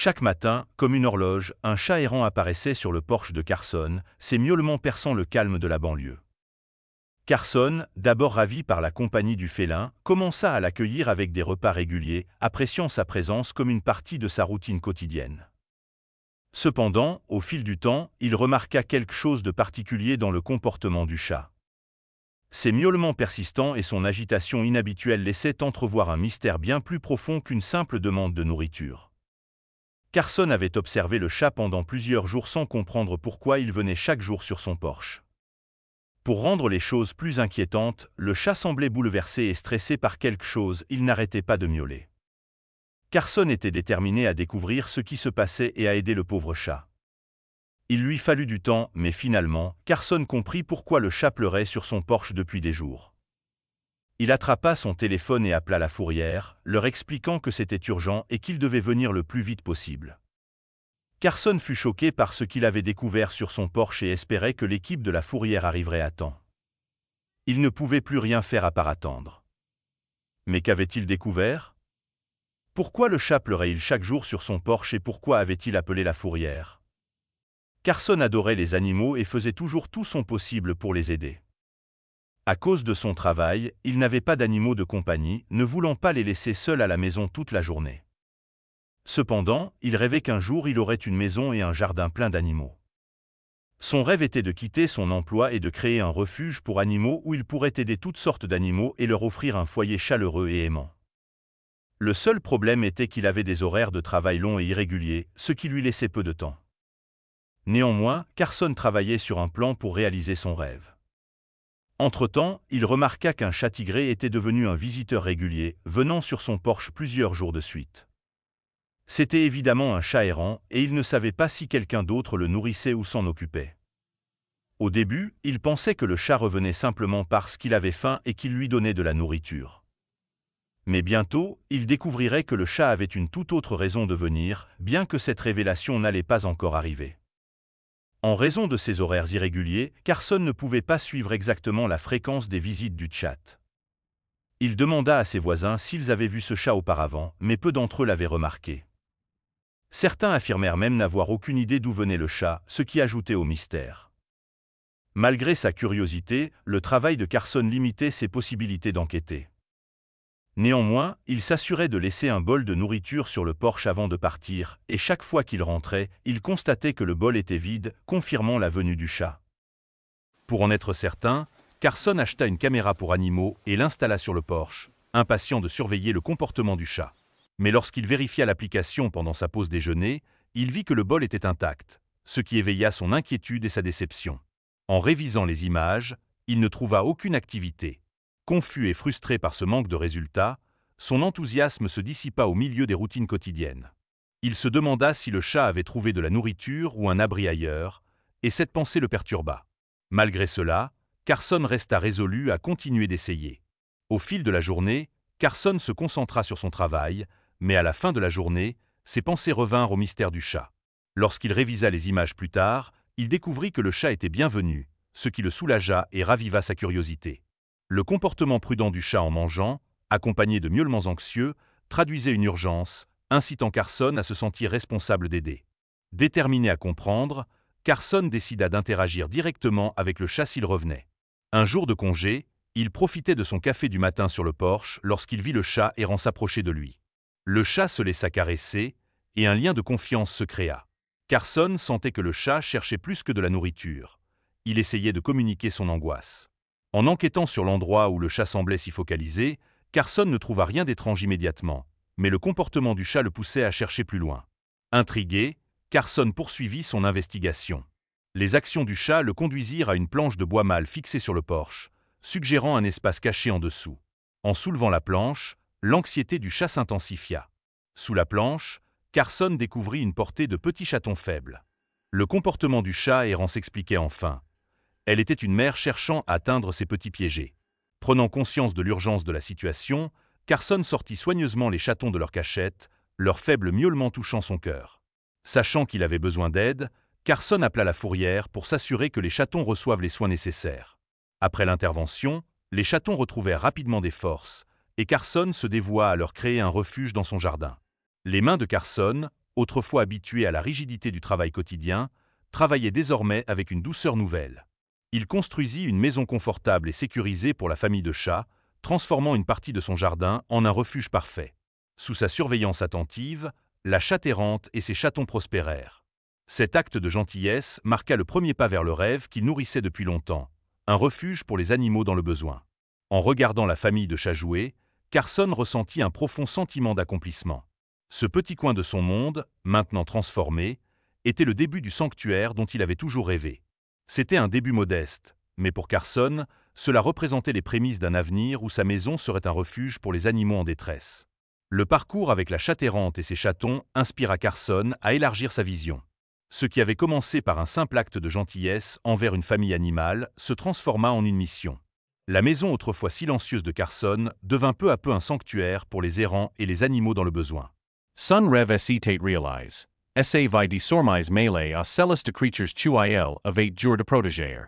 Chaque matin, comme une horloge, un chat errant apparaissait sur le porche de Carson, ses miaulements perçant le calme de la banlieue. Carson, d'abord ravi par la compagnie du félin, commença à l'accueillir avec des repas réguliers, appréciant sa présence comme une partie de sa routine quotidienne. Cependant, au fil du temps, il remarqua quelque chose de particulier dans le comportement du chat. Ses miaulements persistants et son agitation inhabituelle laissaient entrevoir un mystère bien plus profond qu'une simple demande de nourriture. Carson avait observé le chat pendant plusieurs jours sans comprendre pourquoi il venait chaque jour sur son porche. Pour rendre les choses plus inquiétantes, le chat semblait bouleversé et stressé par quelque chose, il n'arrêtait pas de miauler. Carson était déterminé à découvrir ce qui se passait et à aider le pauvre chat. Il lui fallut du temps, mais finalement, Carson comprit pourquoi le chat pleurait sur son porche depuis des jours. Il attrapa son téléphone et appela la fourrière, leur expliquant que c'était urgent et qu'il devait venir le plus vite possible. Carson fut choqué par ce qu'il avait découvert sur son porche et espérait que l'équipe de la fourrière arriverait à temps. Il ne pouvait plus rien faire à part attendre. Mais qu'avait-il découvert? Pourquoi le chat pleurait-il chaque jour sur son porche et pourquoi avait-il appelé la fourrière? Carson adorait les animaux et faisait toujours tout son possible pour les aider. À cause de son travail, il n'avait pas d'animaux de compagnie, ne voulant pas les laisser seuls à la maison toute la journée. Cependant, il rêvait qu'un jour il aurait une maison et un jardin plein d'animaux. Son rêve était de quitter son emploi et de créer un refuge pour animaux où il pourrait aider toutes sortes d'animaux et leur offrir un foyer chaleureux et aimant. Le seul problème était qu'il avait des horaires de travail longs et irréguliers, ce qui lui laissait peu de temps. Néanmoins, Carson travaillait sur un plan pour réaliser son rêve. Entre-temps, il remarqua qu'un chat tigré était devenu un visiteur régulier, venant sur son porche plusieurs jours de suite. C'était évidemment un chat errant, et il ne savait pas si quelqu'un d'autre le nourrissait ou s'en occupait. Au début, il pensait que le chat revenait simplement parce qu'il avait faim et qu'il lui donnait de la nourriture. Mais bientôt, il découvrirait que le chat avait une toute autre raison de venir, bien que cette révélation n'allait pas encore arriver. En raison de ses horaires irréguliers, Carson ne pouvait pas suivre exactement la fréquence des visites du chat. Il demanda à ses voisins s'ils avaient vu ce chat auparavant, mais peu d'entre eux l'avaient remarqué. Certains affirmèrent même n'avoir aucune idée d'où venait le chat, ce qui ajoutait au mystère. Malgré sa curiosité, le travail de Carson limitait ses possibilités d'enquêter. Néanmoins, il s'assurait de laisser un bol de nourriture sur le porche avant de partir, et chaque fois qu'il rentrait, il constatait que le bol était vide, confirmant la venue du chat. Pour en être certain, Carson acheta une caméra pour animaux et l'installa sur le porche, impatient de surveiller le comportement du chat. Mais lorsqu'il vérifia l'application pendant sa pause déjeuner, il vit que le bol était intact, ce qui éveilla son inquiétude et sa déception. En révisant les images, il ne trouva aucune activité. Confus et frustré par ce manque de résultats, son enthousiasme se dissipa au milieu des routines quotidiennes. Il se demanda si le chat avait trouvé de la nourriture ou un abri ailleurs, et cette pensée le perturba. Malgré cela, Carson resta résolu à continuer d'essayer. Au fil de la journée, Carson se concentra sur son travail, mais à la fin de la journée, ses pensées revinrent au mystère du chat. Lorsqu'il révisa les images plus tard, il découvrit que le chat était bienvenu, ce qui le soulagea et raviva sa curiosité. Le comportement prudent du chat en mangeant, accompagné de miaulements anxieux, traduisait une urgence, incitant Carson à se sentir responsable d'aider. Déterminé à comprendre, Carson décida d'interagir directement avec le chat s'il revenait. Un jour de congé, il profitait de son café du matin sur le porche lorsqu'il vit le chat errant s'approcher de lui. Le chat se laissa caresser, et un lien de confiance se créa. Carson sentait que le chat cherchait plus que de la nourriture. Il essayait de communiquer son angoisse. En enquêtant sur l'endroit où le chat semblait s'y focaliser, Carson ne trouva rien d'étrange immédiatement, mais le comportement du chat le poussait à chercher plus loin. Intrigué, Carson poursuivit son investigation. Les actions du chat le conduisirent à une planche de bois mâle fixée sur le porche, suggérant un espace caché en dessous. En soulevant la planche, l'anxiété du chat s'intensifia. Sous la planche, Carson découvrit une portée de petits chatons faibles. Le comportement du chat errant s'expliquait enfin. Elle était une mère cherchant à atteindre ses petits piégés. Prenant conscience de l'urgence de la situation, Carson sortit soigneusement les chatons de leur cachette, leur faible miaulement touchant son cœur. Sachant qu'il avait besoin d'aide, Carson appela la fourrière pour s'assurer que les chatons reçoivent les soins nécessaires. Après l'intervention, les chatons retrouvèrent rapidement des forces, et Carson se dévoua à leur créer un refuge dans son jardin. Les mains de Carson, autrefois habitué à la rigidité du travail quotidien, travaillait désormais avec une douceur nouvelle. Il construisit une maison confortable et sécurisée pour la famille de chats, transformant une partie de son jardin en un refuge parfait. Sous sa surveillance attentive, la chatte errante et ses chatons prospérèrent. Cet acte de gentillesse marqua le premier pas vers le rêve qu'il nourrissait depuis longtemps, un refuge pour les animaux dans le besoin. En regardant la famille de chats jouer, Carson ressentit un profond sentiment d'accomplissement. Ce petit coin de son monde, maintenant transformé, était le début du sanctuaire dont il avait toujours rêvé. C'était un début modeste, mais pour Carson, cela représentait les prémices d'un avenir où sa maison serait un refuge pour les animaux en détresse. Le parcours avec la chatte errante et ses chatons inspira Carson à élargir sa vision. Ce qui avait commencé par un simple acte de gentillesse envers une famille animale se transforma en une mission. La maison autrefois silencieuse de Carson devint peu à peu un sanctuaire pour les errants et les animaux dans le besoin. Sun rev tate realize. Sa vid sormise melee a celis de creatures tu il avait jour de protéger.